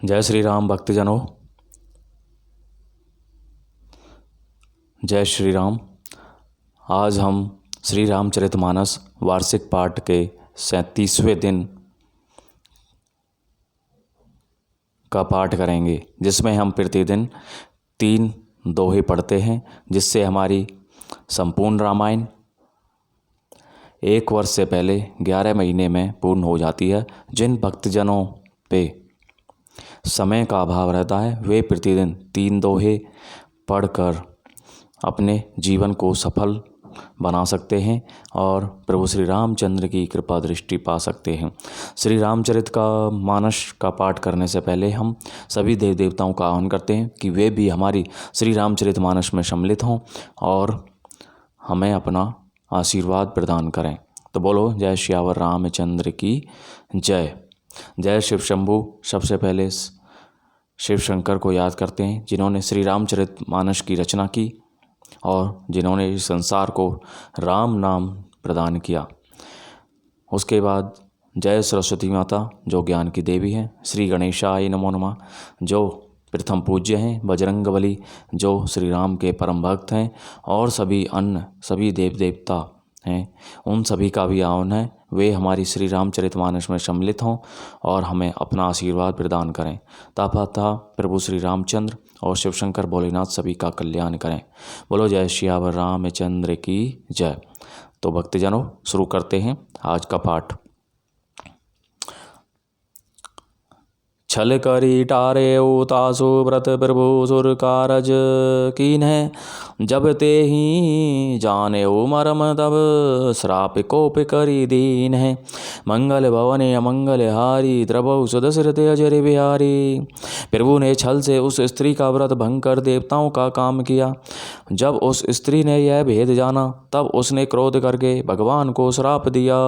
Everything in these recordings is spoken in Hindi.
जय श्री राम भक्तजनों। जय श्री राम। आज हम श्री रामचरितमानस वार्षिक पाठ के 37वें दिन का पाठ करेंगे, जिसमें हम प्रतिदिन 3 दोहे पढ़ते हैं, जिससे हमारी संपूर्ण रामायण 1 वर्ष से पहले 11 महीने में पूर्ण हो जाती है। जिन भक्तजनों पे समय का अभाव रहता है, वे प्रतिदिन 3 दोहे पढ़कर अपने जीवन को सफल बना सकते हैं और प्रभु श्री रामचंद्र की कृपा दृष्टि पा सकते हैं। श्री रामचरित का मानस का पाठ करने से पहले हम सभी देव देवताओं का आह्वान करते हैं कि वे भी हमारी श्री रामचरित मानस में सम्मिलित हों और हमें अपना आशीर्वाद प्रदान करें। तो बोलो जय श्यावर रामचंद्र की जय। जय शिव शंभु। सबसे पहले शिव शंकर को याद करते हैं, जिन्होंने श्री रामचरित मानस की रचना की और जिन्होंने इस संसार को राम नाम प्रदान किया। उसके बाद जय सरस्वती माता, जो ज्ञान की देवी हैं। श्री गणेशाय नमो नमः, जो प्रथम पूज्य हैं। बजरंगबली, जो श्री राम के परम भक्त हैं। और सभी देव देवता हैं, उन सभी का भी आह्वान है वे हमारी श्री रामचरितमानस में सम्मिलित हों और हमें अपना आशीर्वाद प्रदान करें। तापाता प्रभु श्री रामचंद्र और शिव शंकर भोलेनाथ सभी का कल्याण करें। बोलो जय श्यावर रामचंद्र की जय। तो भक्तजनों, शुरू करते हैं आज का पाठ। छल करी टारे तासु व्रत प्रभु सुर कारज कीन्ह, जब ते ही जाने मरम तब श्राप कोप करी दीन है। मंगल भवन अमंगल हारी, द्रवौ सुदशरथ अजर बिहारी। प्रभु ने छल से उस स्त्री का व्रत भंग कर देवताओं का काम किया। जब उस स्त्री ने यह भेद जाना, तब उसने क्रोध करके भगवान को श्राप दिया।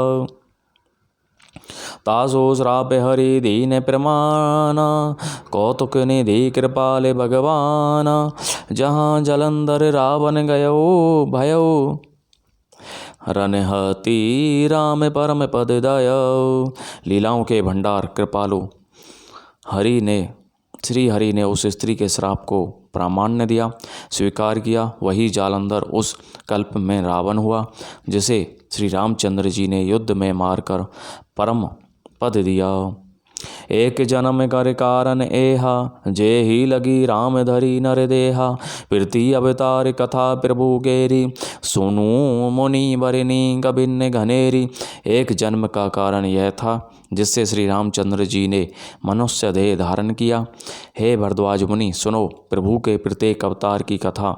तासो श्राप हरि दीन प्रमाना, कौतुक निधि कृपाल भगवाना। जहाँ जलंधर रावण गयो भयो, रनहति राम परम पद दयो। लीलाओं के भंडार कृपालु श्री हरि ने उस स्त्री के श्राप को प्रामाण्य दिया, स्वीकार किया। वही जालंधर उस कल्प में रावण हुआ, जिसे श्री रामचंद्र जी ने युद्ध में मारकर परम पद दिया। एक जन्म कर कारण एहा, जे ही लगी राम धरी नर देहा। प्रीति अवतार कथा प्रभु गेरी, सुनू मुनि बरनी कबिन घनेरी। एक जन्म का कारण यह था जिससे श्री रामचंद्र जी ने मनुष्य देह धारण किया। हे भरद्वाज मुनि, सुनो प्रभु के प्रत्येक अवतार की कथा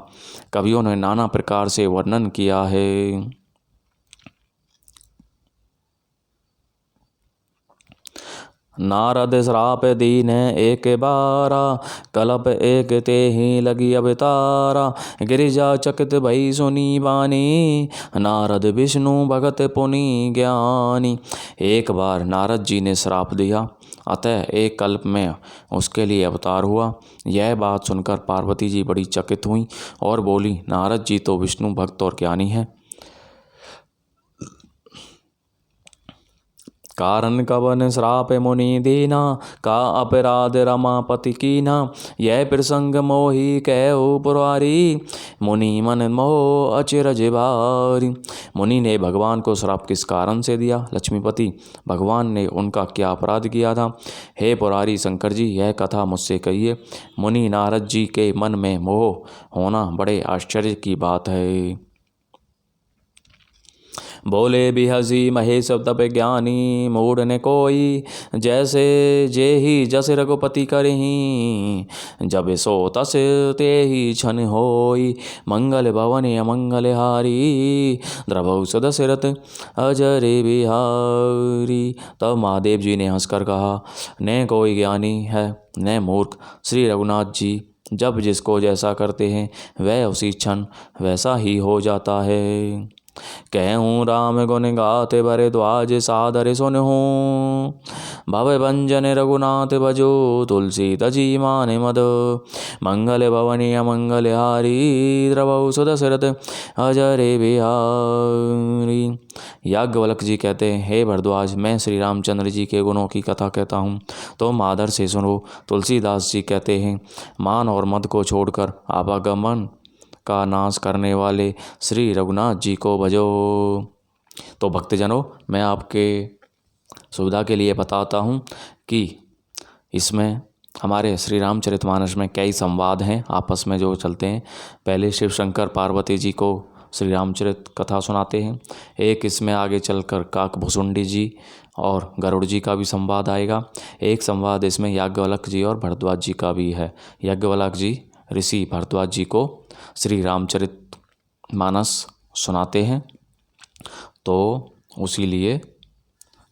कवियों ने नाना प्रकार से वर्णन किया है। नारद श्राप दीन एक बारा, कलप एक ते ही लगी अवतारा। गिरिजा चकित भई सुनी बानी, नारद विष्णु भगत पुनि ज्ञानी। एक बार नारद जी ने श्राप दिया, अतः एक कल्प में उसके लिए अवतार हुआ। यह बात सुनकर पार्वती जी बड़ी चकित हुई और बोली, नारद जी तो विष्णु भक्त और ज्ञानी हैं। कारण कवन श्राप मुनि दीना, का अपराध रमापति कीना। यह प्रसंग मोहि कहो पुरारी, मुनि मन मोह अचिरज भारी। मुनि ने भगवान को श्राप किस कारण से दिया? लक्ष्मीपति, भगवान ने उनका क्या अपराध किया था? हे पुरारी शंकर जी, यह कथा मुझसे कहिए। मुनि नारद जी के मन में मोह होना बड़े आश्चर्य की बात है। बोले बिहसी महेश तप ज्ञानी, मूढ़ ने कोई जैसे जे ही जस रघुपति करही। जब सो तस ते ही छन होई, मंगल भवन अमंगल हारी। द्रवौ सुदशरथ अजर बिहारी। तब महादेव जी ने हंसकर कहा, न कोई ज्ञानी है न मूर्ख। श्री रघुनाथ जी जब जिसको जैसा करते हैं, वह उसी क्षण वैसा ही हो जाता है। कहूँ राम गुण गाते भरद्वाज सादर सुनहु। भव भंजन रघुनाथ भजो तुलसी तजी माने मद। मंगल भवनी अमंगल हारी द्रवौ सुदशरथ अजरे बिहारी। याज्ञवल्क्य जी कहते हैं, हे भरद्वाज, मैं श्री रामचंद्र जी के गुणों की कथा कहता हूँ, तो आदर से सुनो। तुलसीदास जी कहते हैं, मान और मद को छोड़कर आवागमन का नाश करने वाले श्री रघुनाथ जी को भजो। तो भक्तजनों, मैं आपके सुविधा के लिए बताता हूँ कि इसमें हमारे श्री रामचरितमानस में कई संवाद हैं आपस में जो चलते हैं। पहले शिव शंकर पार्वती जी को श्री रामचरित कथा सुनाते हैं। एक इसमें आगे चलकर काकभुसुंडी जी और गरुड़ जी का भी संवाद आएगा। एक संवाद इसमें याज्ञवल्क्य जी और भरद्वाज जी का भी है। याज्ञवल्क्य जी ऋषि भरद्वाज जी को श्री रामचरित मानस सुनाते हैं, तो उसी लिए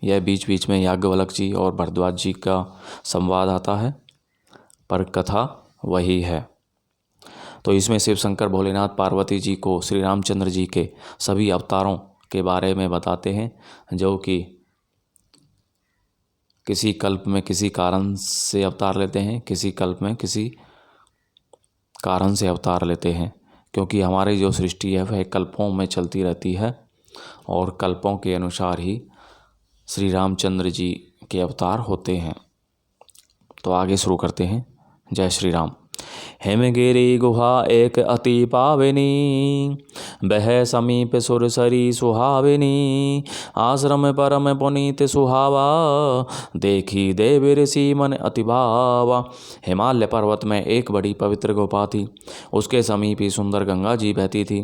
यह बीच बीच में याज्ञवल्क्य जी और भरद्वाज जी का संवाद आता है, पर कथा वही है। तो इसमें शिव शंकर भोलेनाथ पार्वती जी को श्री रामचंद्र जी के सभी अवतारों के बारे में बताते हैं, जो कि किसी कल्प में किसी कारण से अवतार लेते हैं, किसी कल्प में किसी कारण से अवतार लेते हैं। क्योंकि हमारी जो सृष्टि है वह कल्पों में चलती रहती है और कल्पों के अनुसार ही श्री रामचंद्र जी के अवतार होते हैं। तो आगे शुरू करते हैं। जय श्री राम। हेमगिरी गुहा एक अति पाविनी, बह समीप सुरसरी सुहाविनी। आश्रम परम पुनीत सुहावा, देखी देव ऋषि मन अति भावा। हिमालय पर्वत में एक बड़ी पवित्र गुफा थी, उसके समीप ही सुंदर गंगा जी बहती थी।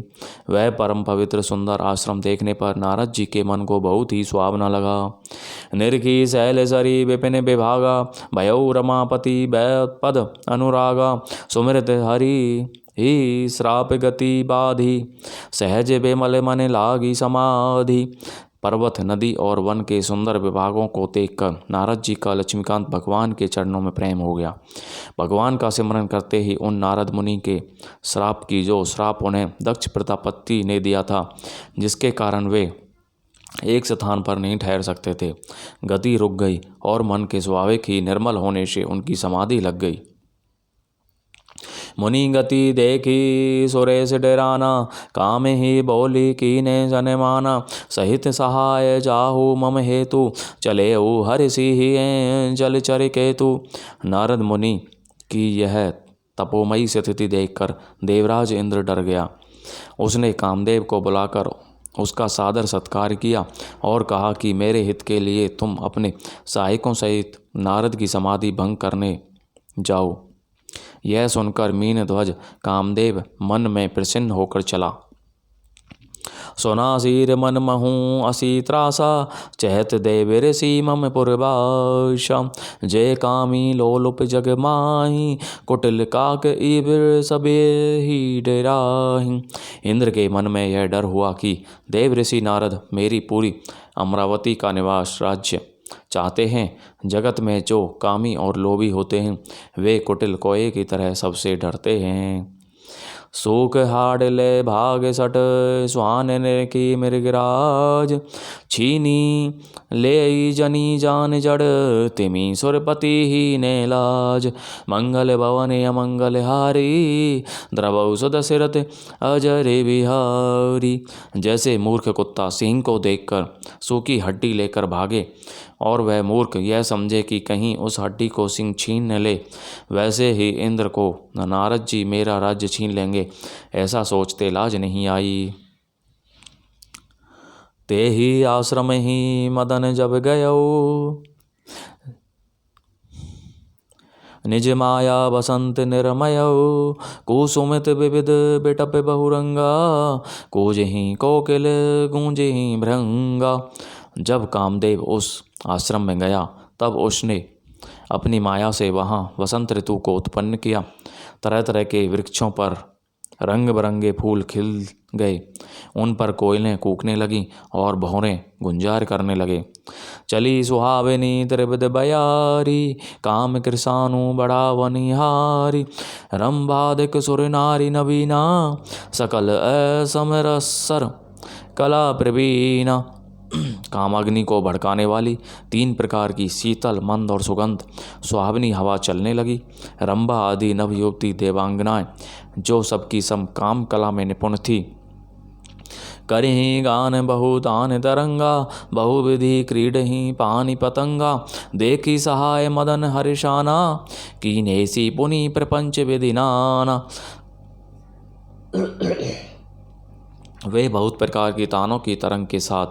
वह परम पवित्र सुंदर आश्रम देखने पर नारद जी के मन को बहुत ही सुहावना लगा। निर्घी शैल सरी विपिन विभागा, भयौ रमापति पद अनुरागा। सुमिरत हरि ही श्राप गति बाधी, सहज बेमल मन लागी समाधि। पर्वत, नदी और वन के सुंदर विभागों को देखकर नारद जी का लक्ष्मीकांत भगवान के चरणों में प्रेम हो गया। भगवान का सिमरन करते ही उन नारद मुनि के श्राप की जो श्राप उन्हें दक्ष प्रजापति ने दिया था, जिसके कारण वे एक स्थान पर नहीं ठहर सकते थे, गति रुक गई और मन के स्वाभाविक ही निर्मल होने से उनकी समाधि लग गई। मुनि गति देखी सुरेश डराना, काम ही बोली कीने जन माना। सहित सहाय जाहु मम हेतु, चले हरि सिंह जल चर केतु। नारद मुनि की यह तपोमयी स्थिति देखकर देवराज इंद्र डर गया। उसने कामदेव को बुलाकर उसका सादर सत्कार किया और कहा कि मेरे हित के लिए तुम अपने सहायकों सहित नारद की समाधि भंग करने जाओ। यह सुनकर मीन ध्वज कामदेव मन में प्रसन्न होकर चला। सोनासीर मन महूँ असी त्रासा, चहत देव ऋषि मम पुरवासा। जय कामी लोलुप जग माही, कुटिल काक इबिर सबे ही डराही। इंद्र के मन में यह डर हुआ कि देव ऋषि नारद मेरी पूरी अमरावती का निवास राज्य चाहते हैं। जगत में जो कामी और लोभी होते हैं, वे कुटिल कोए की तरह सबसे डरते हैं। सूख हाड़ ले भाग सट, स्वान ने की मृगराज। छीनी ले जनी जान जड़, तिमी सुरपति ही ने लाज। मंगल भवन अमंगल हारी, द्रवौ सुदशरथ अजरे बिहारी। जैसे मूर्ख कुत्ता सिंह को देखकर सूखी हड्डी लेकर भागे और वह मूर्ख यह समझे कि कहीं उस हड्डी को सिंह छीन न ले, वैसे ही इंद्र को नारद जी मेरा राज्य छीन लेंगे ऐसा सोचते लाज नहीं आई। ते ही आश्रम ही मदन जब गयो, निज माया बसंत निर्मयो। कुसुमित विविध बिटप बहुरंगा, कूजहि कोकिल गूंजहि भृंगा। जब कामदेव उस आश्रम में गया तब उसने अपनी माया से वहाँ वसंत ऋतु को उत्पन्न किया। तरह तरह के वृक्षों पर रंग बिरंगे फूल खिल गए, उन पर कोयलें कूकने लगीं और भौरें गुंजार करने लगे। चली सुहाविनी त्रिविध बयारी, काम कृसानु बढ़ावनिहारी। रंभादिक सुर नारी नवीना, सकल असमरसर कला प्रवीणा। कामाग्नि को भड़काने वाली 3 प्रकार की शीतल, मंद और सुगंध सुहावनी हवा चलने लगी। रंभा आदि नव युवती देवांगनाएं जो सबकी सम काम कला में निपुण थी, करिहि गान बहुतान तरंगा, बहुविधि क्रीडहि पानी पतंगा, देखी सहाय मदन हर्षाना, कीनेसी पुनि प्रपंच विधि नाना। वे बहुत प्रकार की तानों की तरंग के साथ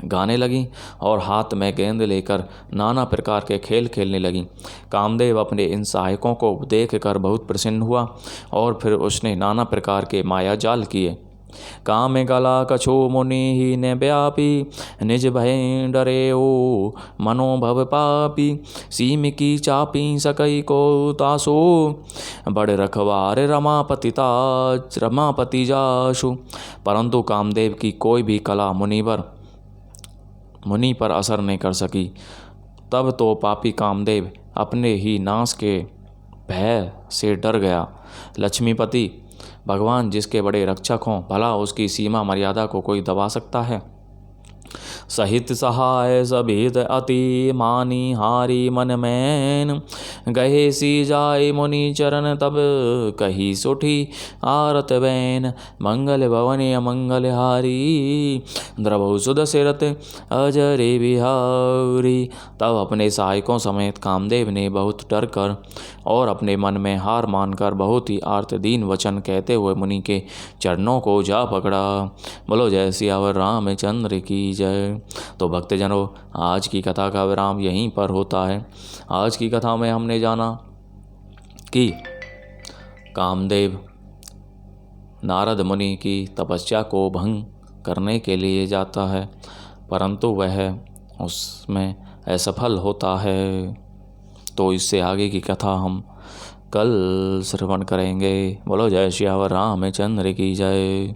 गाने लगी और हाथ में गेंद लेकर नाना प्रकार के खेल खेलने लगी। कामदेव अपने इन सहायकों को देखकर बहुत प्रसन्न हुआ और फिर उसने नाना प्रकार के माया जाल किए। काम कला कछु मुनि ही ने व्यापी, निज भय डरे ओ मनोभव पापी, सीम की चापी सकई को तासो, बड़ रखवार रमापति जाशु। परंतु कामदेव की कोई भी कला मुनि पर असर नहीं कर सकी। तब तो पापी कामदेव अपने ही नाश के भय से डर गया। लक्ष्मीपति भगवान जिसके बड़े रक्षक हों, भला उसकी सीमा मर्यादा को कोई दबा सकता है। सहित सहाय सभित अति मानी हारी मन मैन, गहे सी जाय मुनि चरण तब कही सुठी आरत बैन, मंगल भवन अमंगल हारी, द्रवहु सुद सिरत अजरे बिहारी। तब अपने सहायकों समेत कामदेव ने बहुत डर कर और अपने मन में हार मानकर बहुत ही आर्तदीन वचन कहते हुए मुनि के चरणों को जा पकड़ा। बोलो जय सियावर रामचंद्र की जय। तो भक्तजनों, आज की कथा का विराम यहीं पर होता है। आज की कथा में हमने जाना कि कामदेव नारद मुनि की तपस्या को भंग करने के लिए जाता है, परंतु वह उसमें असफल होता है। तो इससे आगे की कथा हम कल श्रवण करेंगे। बोलो जय सियावर रामचंद्र की जय।